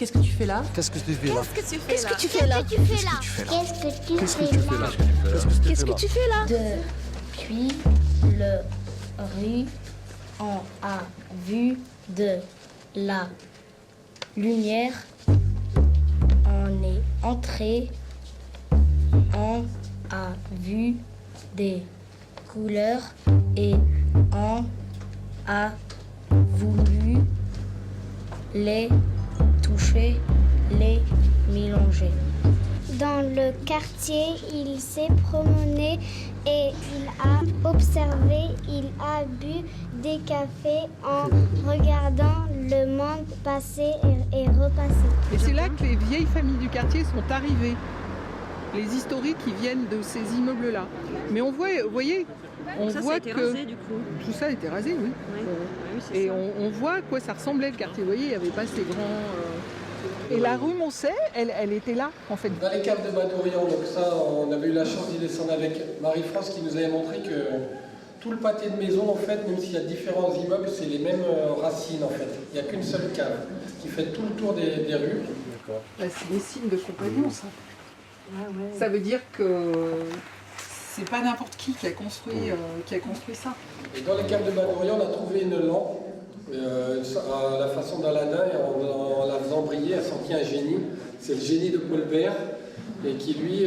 Qu'est-ce que tu fais là? Qu'est-ce que tu fais là? Qu'est-ce que tu fais là? Qu'est-ce que tu fais là? Qu'est-ce que tu Qu'est-ce que fais tu fais là? là? Qu'est-ce que tu fais là? Depuis le rue, on a vu de la lumière. On est entré, on a vu des couleurs et on a voulu les toucher, les mélanger. Dans le quartier, il s'est promené et il a observé, il a bu des cafés en regardant le monde passer et repasser. Et c'est là que les vieilles familles du quartier sont arrivées. Les historiques qui viennent de ces immeubles-là. Mais on voit, vous voyez, on ça voit a été que rasé, du coup. tout ça a été rasé, oui. Oui, c'est Et ça. on voit à quoi ça ressemblait le quartier. Vous voyez, il n'y avait pas ces grands. Et la rue Moncey, elle était là, en fait. Dans les caves de Badorian, donc ça, on avait eu la chance d'y descendre avec Marie-France qui nous avait montré que tout le pâté de maison, en fait, même s'il y a différents immeubles, c'est les mêmes racines, en fait. Il n'y a qu'une seule cave qui fait tout le tour des rues. D'accord. Bah, c'est des signes de compagnon, ça. Ça veut dire que c'est pas n'importe qui a construit ça. Et dans les caves de Badorian, on a trouvé une lampe à la façon d'Aladin et en la faisant briller, elle sentit un génie. C'est le génie de Paul Bert et qui lui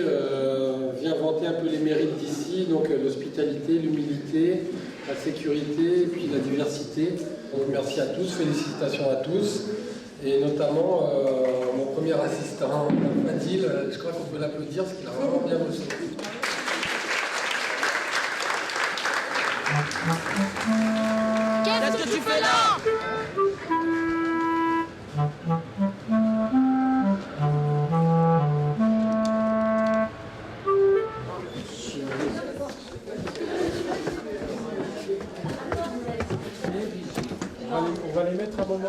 vient vanter un peu les mérites d'ici, donc l'hospitalité, l'humilité, la sécurité et puis la diversité. Donc merci à tous, félicitations à tous et notamment mon premier assistant, Fadil, je crois qu'on peut l'applaudir parce qu'il a vraiment bien bossé. Qu'est-ce que tu fais là? On va les mettre un moment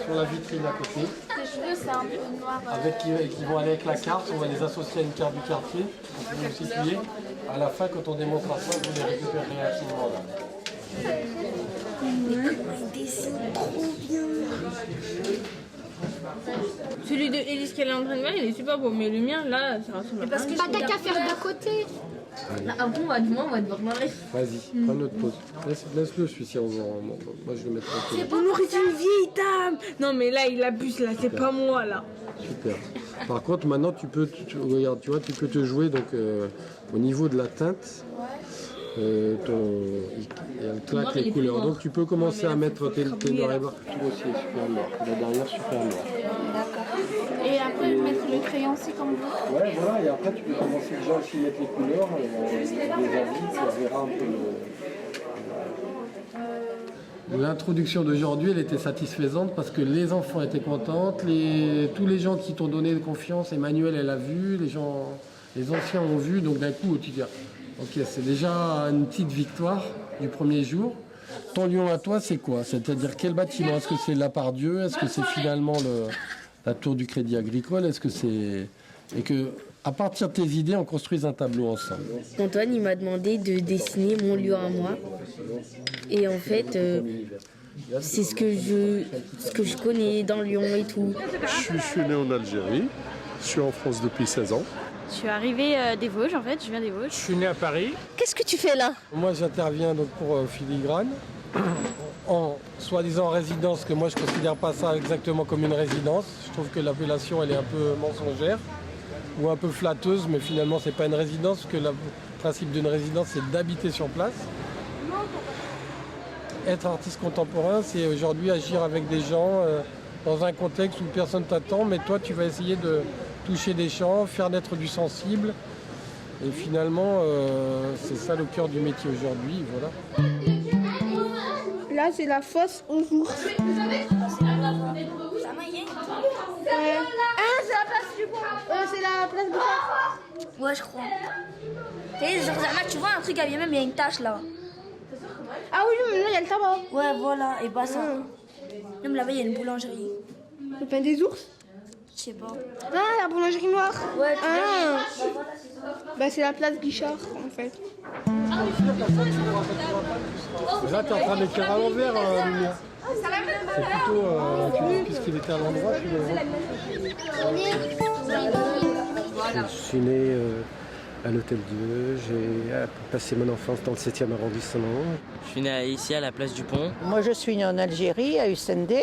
sur la vitrine à côté. Tes cheveux, c'est un peu noir. Qui vont aller avec la carte, on va les associer à une carte du quartier, pour vous situer. À la fin, quand on démontrera ça, vous les récupérerez à ce moment-là. Il dessine trop bien. Celui de Élise qu'elle est en train de voir, il est super beau, mais le mien, là, ça ressemble à Parce que t'as qu'à faire de côté. Ah bon, du moins, on va devoir marrer. Vas-y, prends notre pause. Laisse-le, celui-ci. Moi, je le mettrai un peu. On aurait dit une vieille dame. Non, mais là, il abuse, là, c'est pas moi, là. Super. Par contre, maintenant, regarde, tu vois, tu peux te jouer donc, au niveau de la teinte. Elle claque les couleurs. Donc, tu peux commencer à mettre tes noirs et blancs. Tout aussi est super noir. La dernière, super noir. Et après, mettre le crayon aussi comme vous. Ouais, voilà, et après tu peux commencer déjà aussi à mettre les couleurs, les habits, tu verras un peu L'introduction d'aujourd'hui, elle était satisfaisante parce que les enfants étaient contents, tous les gens qui t'ont donné de confiance, Emmanuel, elle a vu, les anciens ont vu, donc d'un coup, tu dis, ok, c'est déjà une petite victoire du premier jour. Ton lion à toi, c'est quoi? C'est-à-dire quel bâtiment? Est-ce que c'est la Part-Dieu? Est-ce que c'est finalement la tour du Crédit Agricole? Est-ce que c'est... Et que, à partir de tes idées, on construise un tableau ensemble. Antoine, il m'a demandé de dessiner mon lieu à moi. Et en fait, c'est ce que je connais dans Lyon et tout. Je suis né en Algérie, je suis en France depuis 16 ans. Je suis arrivée des Vosges, en fait, je viens des Vosges. Je suis né à Paris. Qu'est-ce que tu fais là? Moi, j'interviens donc pour Filigrane, en soi-disant résidence, que moi je ne considère pas ça exactement comme une résidence. Je trouve que l'appellation elle est un peu mensongère ou un peu flatteuse, mais finalement c'est pas une résidence, parce que le principe d'une résidence c'est d'habiter sur place. Être artiste contemporain, c'est aujourd'hui agir avec des gens dans un contexte où personne t'attend, mais toi tu vas essayer de toucher des champs, faire naître du sensible. Et finalement, c'est ça le cœur du métier aujourd'hui, voilà. Là, c'est la fosse aux ours. Ah, c'est la place du pont. C'est la place de Ouais, je crois. Et genre, tu vois un truc, il y a une tache là. Ah oui, mais là, il y a le tabac. Ouais, voilà, et bah ça. Même là-bas, il y a une boulangerie. Le pain des ours. Je sais pas. Ah, la boulangerie noire. Ouais, Ah. Bah, c'est la place Guichard, en fait. Là, tu es en train d'écrire à l'envers, Lumière. C'est plutôt, puisqu'il était à l'endroit, tu le vois. Je suis né à l'Hôtel Dieu, j'ai passé mon enfance dans le 7e arrondissement. Je suis né ici à la place du Pont. Moi, je suis né en Algérie, à Usende.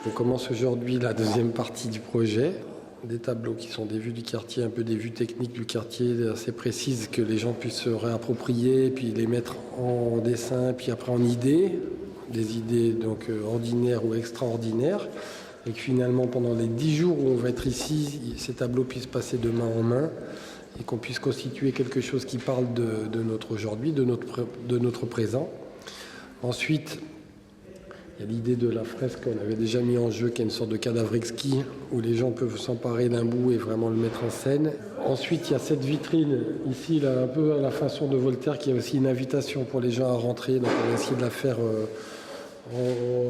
On commence aujourd'hui la deuxième partie du projet. Des tableaux qui sont des vues du quartier, un peu des vues techniques du quartier assez précises que les gens puissent se réapproprier, puis les mettre en dessin, puis après en idées, des idées donc ordinaires ou extraordinaires. Et que finalement, pendant les 10 jours où on va être ici, ces tableaux puissent passer de main en main et qu'on puisse constituer quelque chose qui parle de notre aujourd'hui, de notre présent. Ensuite, il y a l'idée de la fresque qu'on avait déjà mis en jeu, qui est une sorte de cadavre exquis, où les gens peuvent s'emparer d'un bout et vraiment le mettre en scène. Ensuite, il y a cette vitrine, ici, là, un peu à la façon de Voltaire, qui est aussi une invitation pour les gens à rentrer. Donc on va essayer de la faire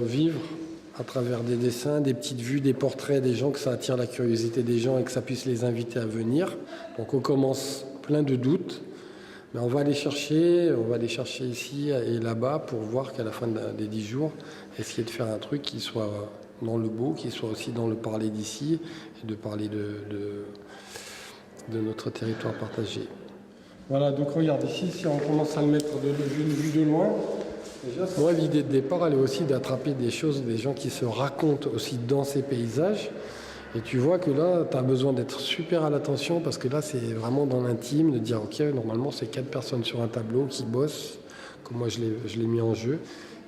vivre à travers des dessins, des petites vues, des portraits des gens, que ça attire la curiosité des gens et que ça puisse les inviter à venir. Donc on commence plein de doutes. Mais on va aller chercher ici et là-bas pour voir qu'à la fin des 10 jours, essayer de faire un truc qui soit dans le beau, qui soit aussi dans le parler d'ici et de parler de notre territoire partagé. Voilà, donc regarde ici, si on commence à le mettre de vue de loin, déjà, moi l'idée de départ, elle est aussi d'attraper des choses, des gens qui se racontent aussi dans ces paysages. Et tu vois que là, tu as besoin d'être super à l'attention parce que là, c'est vraiment dans l'intime, de dire, OK, normalement, c'est 4 personnes sur un tableau qui bossent, comme moi, je l'ai mis en jeu,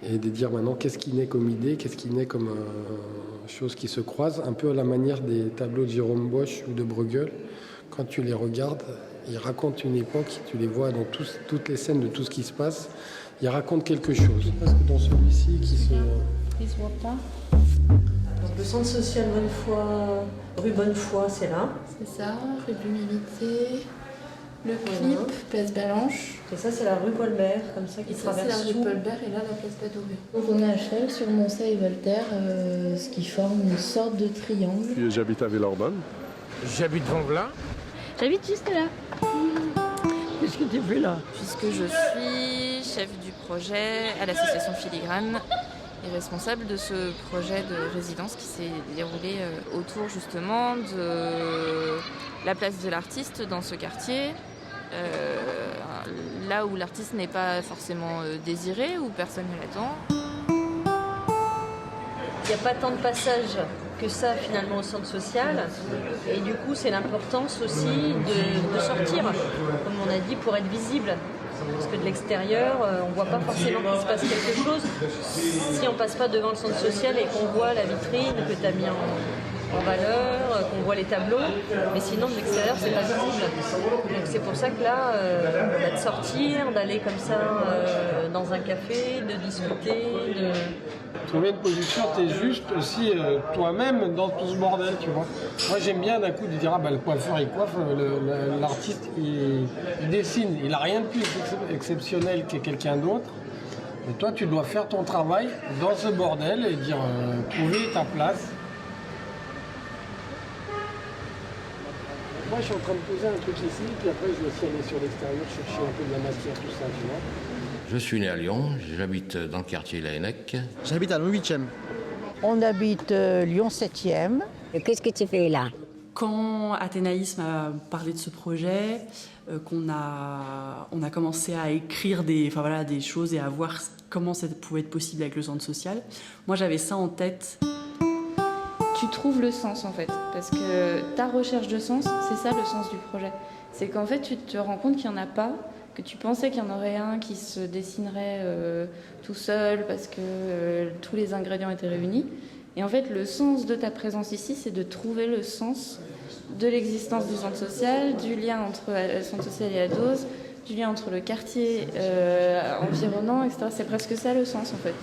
et de dire maintenant, qu'est-ce qui naît comme idée, qu'est-ce qui naît comme chose qui se croise, un peu à la manière des tableaux de Jérôme Bosch ou de Bruegel. Quand tu les regardes, ils racontent une époque, tu les vois dans toutes les scènes de tout ce qui se passe, ils racontent quelque chose. Parce que dans celui-ci, qui se voit pas. Donc le centre social Bonnefoy, rue Bonnefoy, c'est là. C'est ça, rue de l'Humilité, le clip, place Balanche. Et ça, c'est la rue Paulbert, comme ça, qui traverse c'est la rue tout. Paulbert et là, la place Padouré. Donc on est à cheval sur Moncey et Voltaire, ce qui forme une sorte de triangle. Puis j'habite à Villeurbanne. J'habite Vanglin. J'habite juste là. Qu'est-ce que tu fais là? Puisque je suis chef du projet à l'association Filigrane et responsable de ce projet de résidence qui s'est déroulé autour justement de la place de l'artiste dans ce quartier, là où l'artiste n'est pas forcément désiré, où personne ne l'attend. Il n'y a pas tant de passages que ça finalement au centre social et du coup c'est l'importance aussi de sortir, comme on a dit, pour être visible. Parce que de l'extérieur, on ne voit pas forcément qu'il se passe quelque chose si on ne passe pas devant le centre social et qu'on voit la vitrine que tu as mis en valeur, qu'on voit les tableaux. Mais sinon, de l'extérieur, c'est pas visible. Donc c'est pour ça que là, de sortir, d'aller comme ça dans un café, de discuter, de... Trouver une position, t'es juste aussi toi-même dans tout ce bordel, tu vois. Moi j'aime bien d'un coup de dire, le coiffeur il coiffe, l'artiste il dessine, il n'a rien de plus exceptionnel que quelqu'un d'autre. Et toi tu dois faire ton travail dans ce bordel et dire, trouver ta place. Moi je suis en train de poser un truc ici, puis après je vais aussi aller sur l'extérieur chercher un peu de la matière, tout ça, tu vois. Je suis né à Lyon, j'habite dans le quartier Laennec. J'habite à Lyon 8e. On habite Lyon 7e. Qu'est-ce que tu fais là? Quand Athénaïs m'a parlé de ce projet, on a commencé à écrire des choses et à voir comment ça pouvait être possible avec le centre social, moi j'avais ça en tête. Tu trouves le sens en fait, parce que ta recherche de sens, c'est ça le sens du projet. C'est qu'en fait tu te rends compte qu'il n'y en a pas, que tu pensais qu'il y en aurait un qui se dessinerait tout seul parce que tous les ingrédients étaient réunis. Et en fait, le sens de ta présence ici, c'est de trouver le sens de l'existence du centre social, du lien entre le centre social et Ados, du lien entre le quartier environnant, etc. C'est presque ça le sens en fait.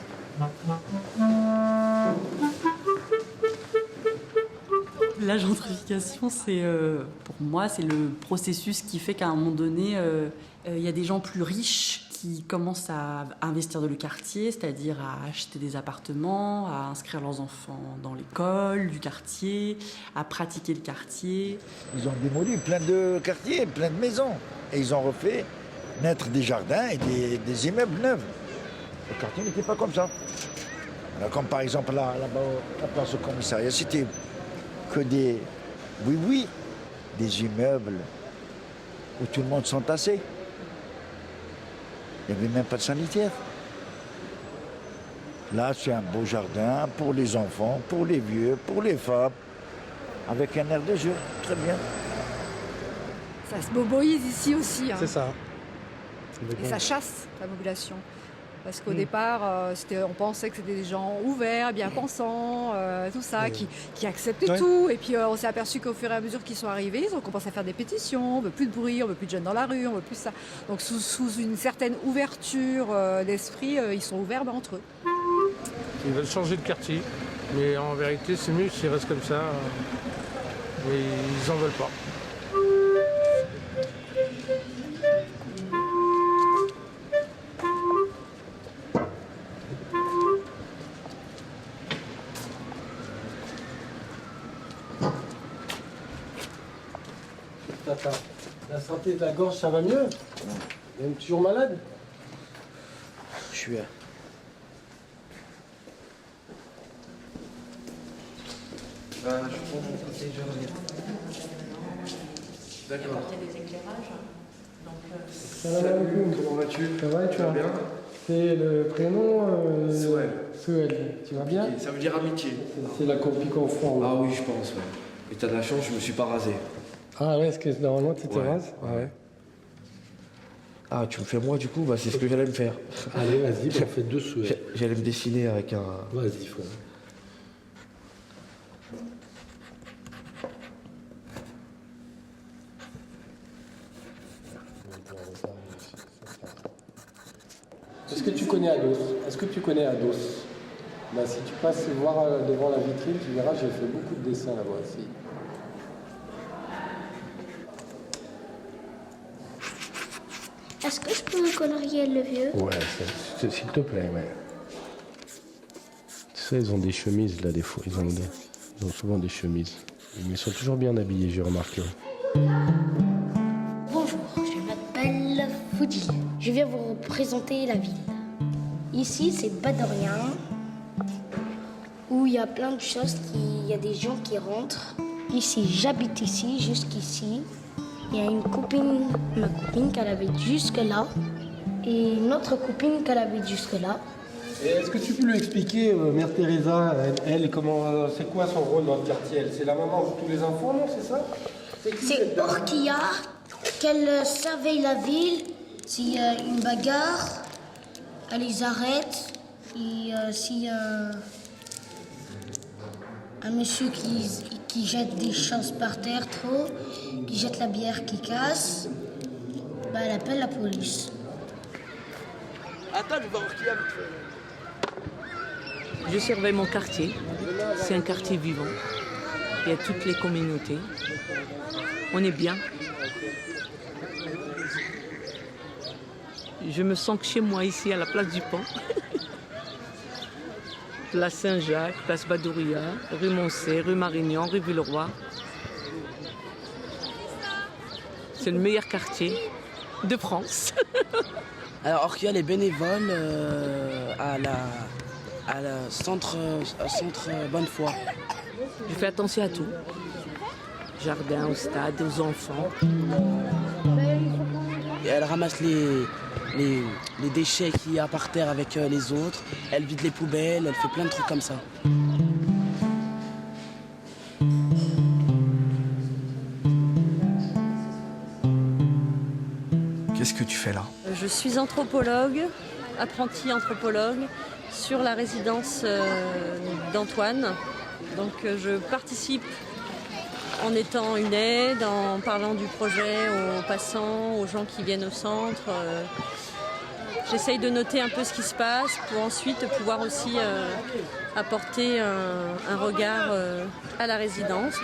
La gentrification, c'est pour moi, c'est le processus qui fait qu'à un moment donné, il y a des gens plus riches qui commencent à investir dans le quartier, c'est-à-dire à acheter des appartements, à inscrire leurs enfants dans l'école du quartier, à pratiquer le quartier. Ils ont démoli plein de quartiers, plein de maisons. Et ils ont refait naître des jardins et des immeubles neufs. Le quartier n'était pas comme ça. Alors, comme par exemple là-bas, la place au commissariat, c'était que des des immeubles où tout le monde s'entassait. Il n'y avait même pas de sanitaire. Là, c'est un beau jardin pour les enfants, pour les vieux, pour les femmes, avec un air de jeu. Très bien. Ça se boboise ici aussi. Hein. C'est ça. Et ça chasse la population. Parce qu'au départ, on pensait que c'était des gens ouverts, bien pensants, tout ça, qui acceptaient tout. Et puis on s'est aperçu qu'au fur et à mesure qu'ils sont arrivés, ils ont commencé à faire des pétitions, on veut plus de bruit, on veut plus de jeunes dans la rue, on veut plus ça. Donc sous une certaine ouverture d'esprit, ils sont ouverts entre eux. Ils veulent changer de quartier, mais en vérité c'est mieux s'ils restent comme ça. Mais ils n'en veulent pas. La santé de la gorge, ça va mieux? Même toujours malade? Je suis... je prends mon côté, je reviens. D'accord. Il y a des éclairages. Salam, comment vas-tu? Ça va et tu vas bien? C'est le prénom Souhel. Souhel. Tu vas bien? Ça veut dire amitié. C'est la copie qu'on fond. Ah oui, je pense, ouais. Et t'as de la chance, je me suis pas rasé. Ah ouais, est-ce que normalement tu te rases? Ouais. Ah, tu me fais moi du coup? Bah c'est ce que j'allais me faire. Allez, vas-y, on fait deux souhaits. J'allais me dessiner avec un... Vas-y, faut. Est-ce que tu connais Ados? Est-ce que tu connais Ados? Bah, si tu passes voir devant la vitrine, tu verras, j'ai fait beaucoup de dessins là-bas aussi. Est-ce que je peux colorier le vieux? Ouais, s'il te plaît, ouais. Tu sais, ils ont des chemises là, des fois. Ils ont souvent des chemises. Mais ils sont toujours bien habillés, j'ai remarqué. Bonjour, je m'appelle Foudi. Je viens vous présenter la ville. Ici, c'est Badorien, où il y a plein de choses, il y a des gens qui rentrent. Ici, j'habite ici, jusqu'ici. Il y a une copine, ma copine, qu'elle habite jusque-là. Et une autre copine qu'elle habite jusque-là. Et est-ce que tu peux lui expliquer, Mère Teresa, elle comment, c'est quoi son rôle dans le quartier? C'est la maman de tous les enfants, non? C'est ça? C'est Orkia, qu'elle surveille la ville. S'il y a une bagarre, elle les arrête. Et s'il y a un monsieur qui jette des choses par terre trop, qui jette la bière qui casse, bah, elle appelle la police. Attends, je vais Orkia vite fait. Je surveille mon quartier. C'est un quartier vivant. Il y a toutes les communautés. On est bien. Je me sens que chez moi ici à la place du Pont. Place Saint-Jacques, place Badouria, rue Moncey, rue Marignan, rue Villeroy. C'est le meilleur quartier de France. Alors Orkia, les bénévoles à la centre Bonnefoy. Je fais attention à tout. Jardin, au stade, aux enfants. Et elle ramasse les déchets qu'il y a par terre avec les autres. Elle vide les poubelles, elle fait plein de trucs comme ça. Qu'est-ce que tu fais là? Je suis anthropologue, apprentie anthropologue, sur la résidence d'Antoine. Donc je participe en étant une aide, en parlant du projet aux passants, aux gens qui viennent au centre. j'essaye de noter un peu ce qui se passe pour ensuite pouvoir aussi apporter un regard à la résidence.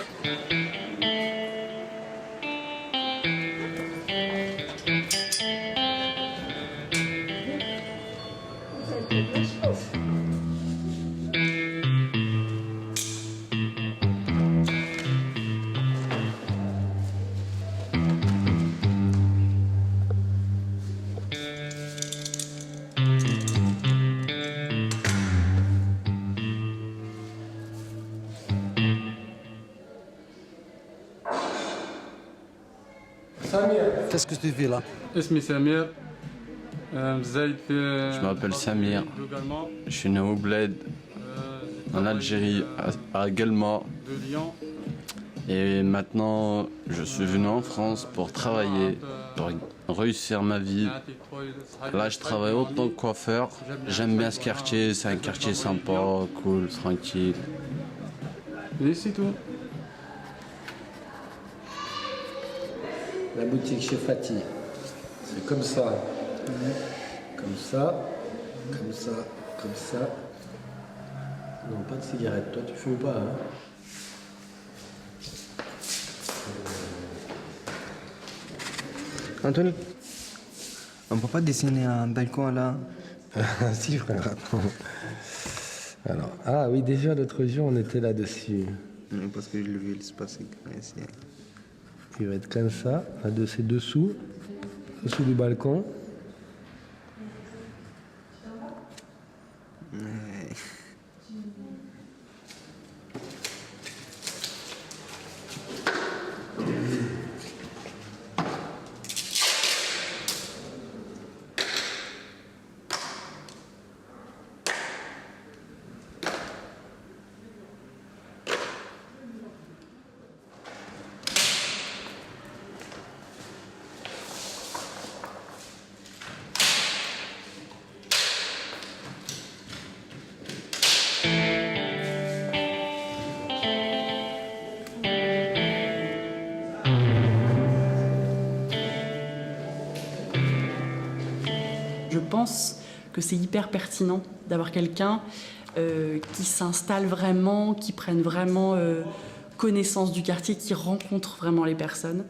Qu'est-ce que tu fais là? Je m'appelle Samir. Je suis né au Bled, en Algérie, à Guelma. Et maintenant, je suis venu en France pour travailler, pour réussir ma vie. Là, je travaille en tant que coiffeur. J'aime bien ce quartier, c'est un quartier sympa, cool, tranquille. Et c'est tout. La boutique chez Fatih. C'est comme ça. Comme ça. Comme ça. Comme ça. Non, pas de cigarette. Toi, tu fumes pas, hein? Anthony, on peut pas dessiner un balcon là? Si, frère, attends. Alors, ah oui, déjà l'autre jour, on était là-dessus. Parce que je l'ai vu se passer ici. Il va être comme ça, c'est dessous du balcon. Je pense que c'est hyper pertinent d'avoir quelqu'un qui s'installe vraiment, qui prenne vraiment connaissance du quartier, qui rencontre vraiment les personnes.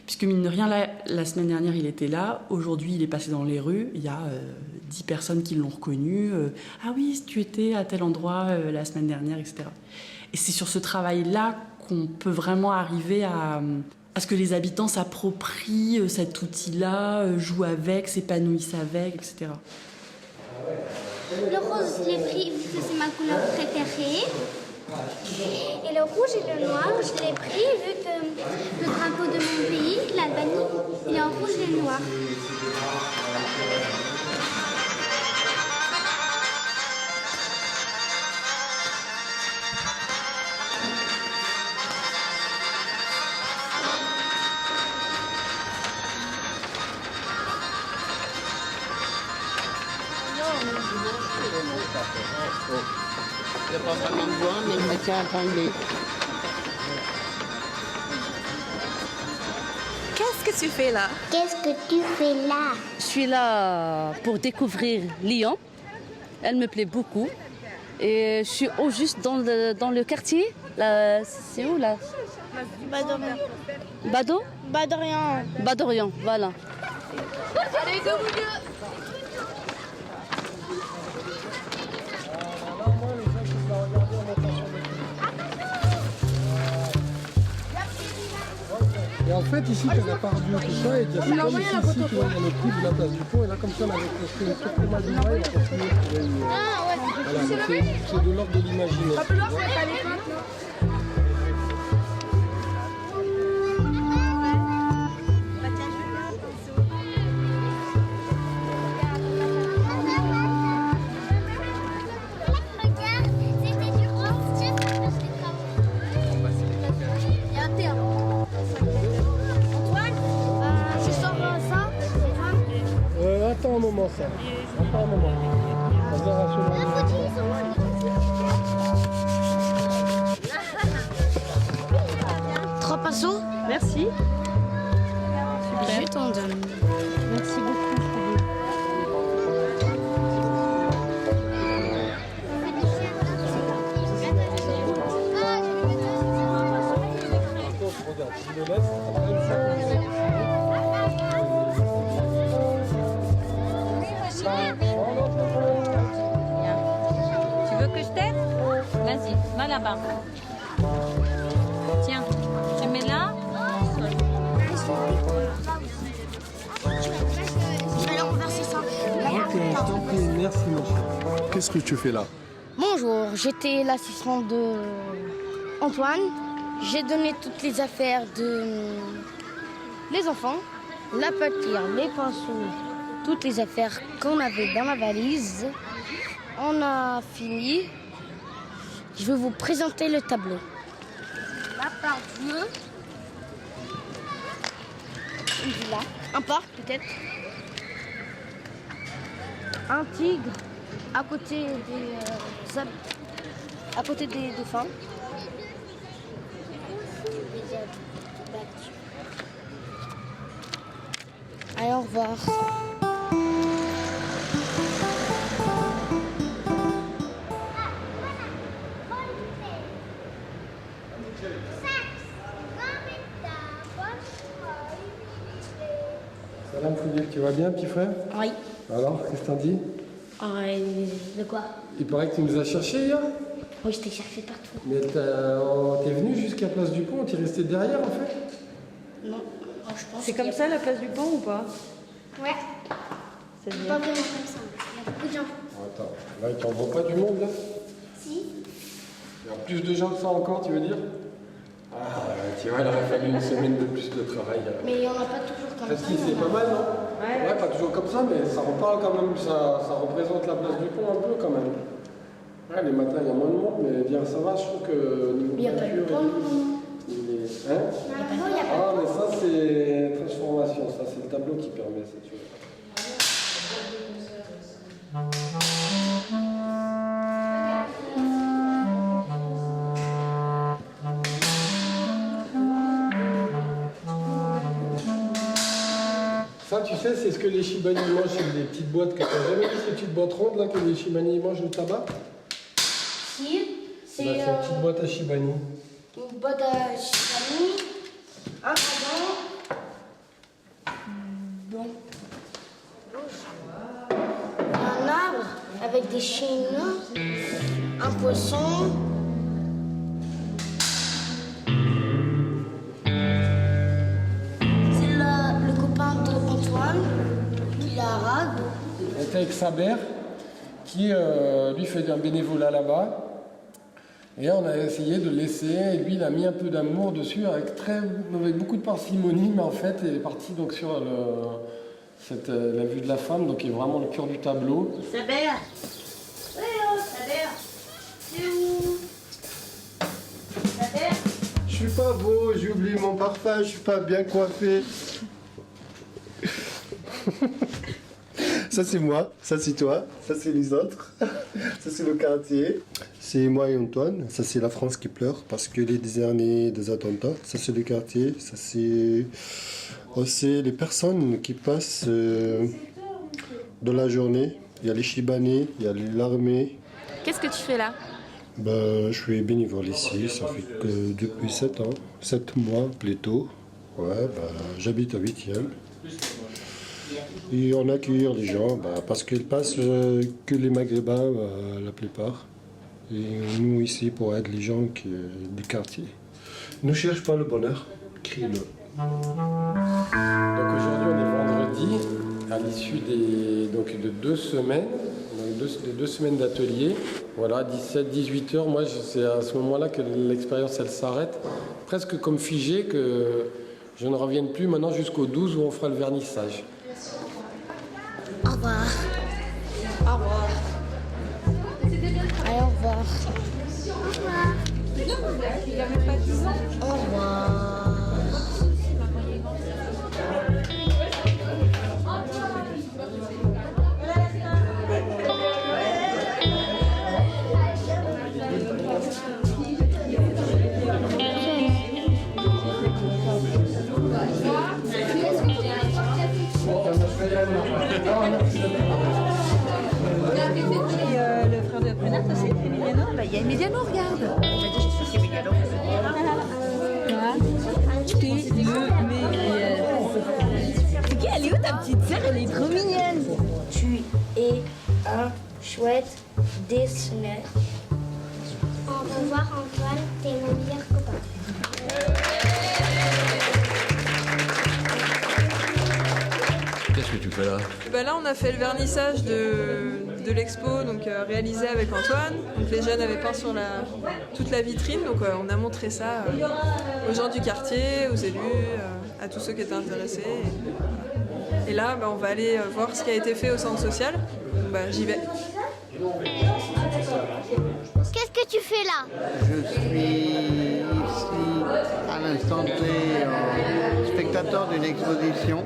Puisque mine de rien, la semaine dernière, il était là. Aujourd'hui, il est passé dans les rues. Il y a 10 personnes qui l'ont reconnu. Ah oui, tu étais à tel endroit la semaine dernière, etc. Et c'est sur ce travail-là qu'on peut vraiment arriver à ce que les habitants s'approprient cet outil-là, jouent avec, s'épanouissent avec, etc. Le rose, je l'ai pris vu que c'est ma couleur préférée. Et le rouge et le noir, je l'ai pris vu que le drapeau de mon pays, l'Albanie, il est en rouge et noir. Il n'y a pas vraiment de bois, mais il me tient épinglé. Qu'est-ce que tu fais là? Qu'est-ce que tu fais là? Je suis là pour découvrir Lyon. Elle me plaît beaucoup. Et je suis au juste dans le quartier. C'est où là? Badorian. Bado? Badorian. Badorian, voilà. Allez, go, Et en fait, ici, tu as la part du tout ça, et il y a comme ici, tu vois, il y a le prix de la place du pont, et là, comme ça, on avait construit une tour pour Madina, et on continue de trouver une... Voilà, c'est de l'ordre de l'imaginaire. Attends un moment, ça. Attends un moment. On verra sur le... 3 pinceaux? Merci. Je t'en donne. Merci beaucoup. là-bas. Tiens, tu mets là. Je vais leur renverser ça. Ok, je t'en prie, merci mon cher. Qu'est-ce que tu fais là? Bonjour, j'étais l'assistant de Antoine. J'ai donné toutes les affaires de les enfants, la pâtière, les pinceaux, toutes les affaires qu'on avait dans la valise. On a fini. Je vais vous présenter le tableau. Là, par Dieu, une villa, un parc peut-être, un tigre à côté des dauphins. Allez, au revoir. Salam Foudil, tu vas bien, petit frère? Oui. Alors, qu'est-ce que t'en dis? De quoi? Il paraît que tu nous as cherchés hier? Oui, je t'ai cherché partout. Mais t'es venu jusqu'à Place du Pont, t'es resté derrière en fait? Non, je pense. C'est comme ça la place du pont ou pas? Ouais. C'est bien. Pas vraiment comme ça. Il y a beaucoup de gens. Attends, là, il t'envoie pas du monde là? Si. Il y a plus de gens que ça encore, tu veux dire? Ah, tu vois, il aurait fallu une semaine de plus de travail. Mais il n'y en a pas toujours comme ça. Si, c'est pas mal, non? Ouais, pas toujours comme ça, mais ça reparle quand même, ça représente la Place du Pont un peu quand même. Ouais, les matins, il y a moins de monde, mais bien ça va, je trouve que niveau Il n'y a pas de pont. Hein? Ah, mais ça, c'est transformation, ça, c'est le tableau qui permet ça, tu vois. Ça, tu sais, c'est ce que les Chibani mangent, c'est des petites boîtes que tu n'as jamais vu, ces petites boîtes rondes là que les Chibani mangent le tabac? Si, c'est une petite boîte à Chibani. Une boîte à Chibani, un dragon, bon, un arbre avec des chines, un poisson. Le copain d'Antoine, qui est arabe. On était avec Saber, qui lui fait un bénévolat là-bas. Et on a essayé de laisser, et lui il a mis un peu d'amour dessus avec beaucoup de parcimonie, mais en fait il est parti donc sur la vue de la femme, donc qui est vraiment le cœur du tableau. Saber! Oui, oh, Saber! C'est où? Saber? Je suis pas beau, j'ai oublié mon parfum, je suis pas bien coiffé. Ça c'est moi, ça c'est toi, ça c'est les autres, ça c'est le quartier. C'est moi et Antoine, ça c'est la France qui pleure parce que les années des attentats, ça c'est le quartier, ça c'est aussi les personnes qui passent dans la journée. Il y a les Chibani, il y a l'armée. Qu'est-ce que tu fais là? Je suis bénévole ici, ça fait que depuis 7 ans, 7 mois plutôt. Ouais, j'habite à 8e. Et on accueille les gens parce qu'ils passent que les Maghrébins la plupart. Et nous ici pour aider les gens du quartier. Ne cherche pas le bonheur, crie-le. Donc aujourd'hui on est vendredi, à l'issue de 2 semaines, de 2 semaines d'atelier. Voilà, 17-18 heures, moi c'est à ce moment-là que l'expérience elle s'arrête, presque comme figée, que je ne revienne plus maintenant jusqu'au 12 où on fera le vernissage. Au revoir. Au revoir. Allez, au revoir. Au revoir. Le frère de Brunette aussi, Emiliano. Il y a Emiliano, regarde. On m'a dit, je suis sûr qu'Emiliano faisait t'es le meilleur. C'est qui, elle est où ta petite sœur? Elle est trop mignonne. Tu es un chouette dessinateur. Au revoir Antoine, t'es mon meilleur copain. Qu'est-ce que tu fais là? Là, on a fait le vernissage de l'expo, donc réalisé avec Antoine. Donc, les jeunes avaient peint sur toute la vitrine, donc on a montré ça aux gens du quartier, aux élus, à tous ceux qui étaient intéressés. Et là, on va aller voir ce qui a été fait au centre social. Donc, j'y vais. Qu'est-ce que tu fais là? Je suis ici à l'instant T spectateur d'une exposition.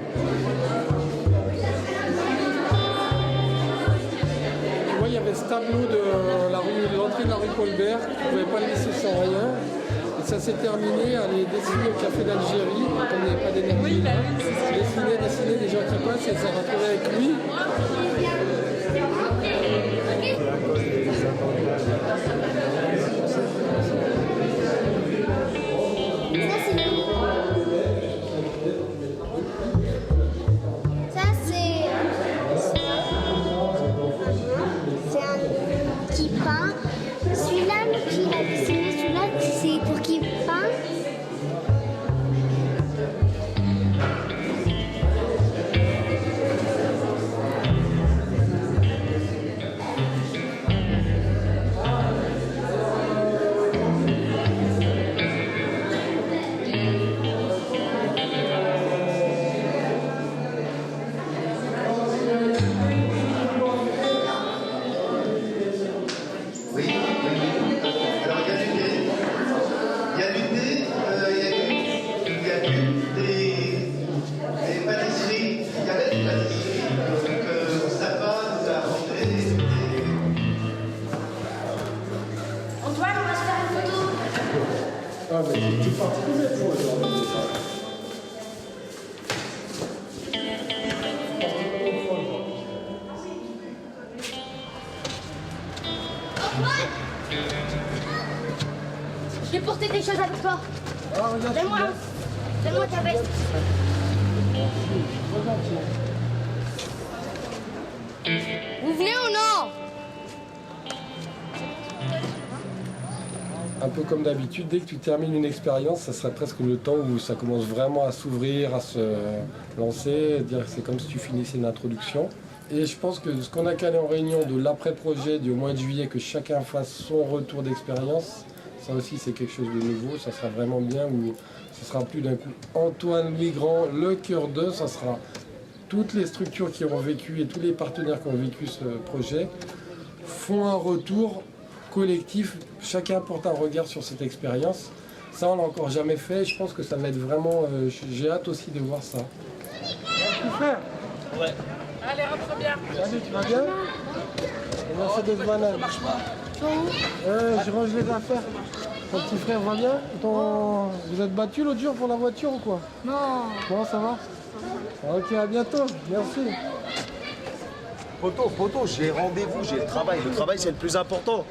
Tu vois, il y avait ce tableau de l'entrée de la rue Colbert, tu ne pouvais pas le laisser sans rien. Et ça s'est terminé à les dessiner au Café d'Algérie, quand il n'y avait pas d'énergie là. Dessiner des gens qui passent et s'est retrouvé avec lui. C'est un qui peint. Celui-là, qui a dessiné celui-là, c'est pour qui peint. Je vais porter des choses avec toi. Donne-moi ta veste. Vous venez ou non? Un peu comme d'habitude, dès que tu termines une expérience, ça serait presque le temps où ça commence vraiment à s'ouvrir, à se lancer, dire que c'est comme si tu finissais une introduction. Et je pense que ce qu'on a calé en réunion de l'après-projet du mois de juillet, que chacun fasse son retour d'expérience, ça aussi c'est quelque chose de nouveau, ça sera vraiment bien, où ce sera plus d'un coup Antoine Louis Grand, le cœur d'eux, ça sera toutes les structures qui auront vécu et tous les partenaires qui ont vécu ce projet font un retour collectif, chacun porte un regard sur cette expérience. Ça, on l'a encore jamais fait, je pense que ça va être vraiment... j'ai hâte aussi de voir ça. Ouais. Allez, rentre bien. Salut, tu vas bien? Mercedes banane. Ça marche pas. Je range les affaires. Ton petit frère va bien? Vous êtes battu l'autre jour pour la voiture ou quoi? Non. Bon, ça va? Ok, à bientôt. Merci. Poto, j'ai rendez-vous, j'ai le travail. Le travail, c'est le plus important.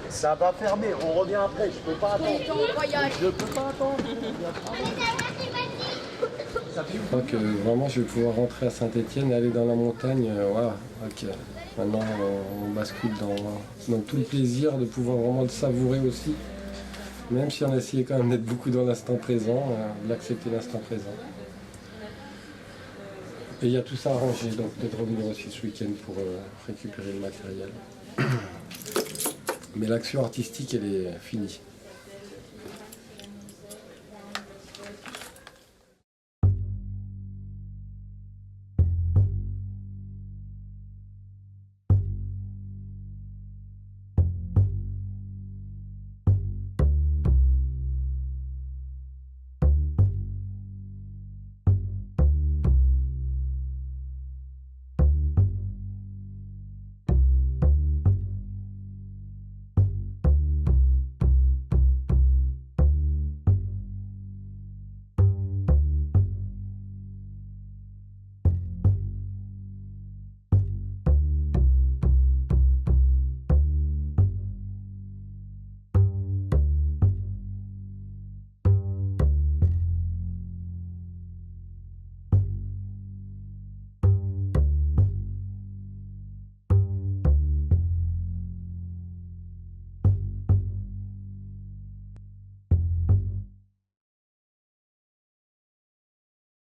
Ça va fermer, on revient après, je peux pas attendre. Je peux pas attendre. Je crois que vraiment je vais pouvoir rentrer à Saint-Étienne et aller dans la montagne. Voilà, ok. Maintenant on bascule dans tout le plaisir de pouvoir vraiment le savourer aussi. Même si on a essayé quand même d'être beaucoup dans l'instant présent, d'accepter l'instant présent. Et il y a tout ça arrangé, donc peut-être revenir aussi ce week-end pour récupérer le matériel. Mais l'action artistique, elle est finie.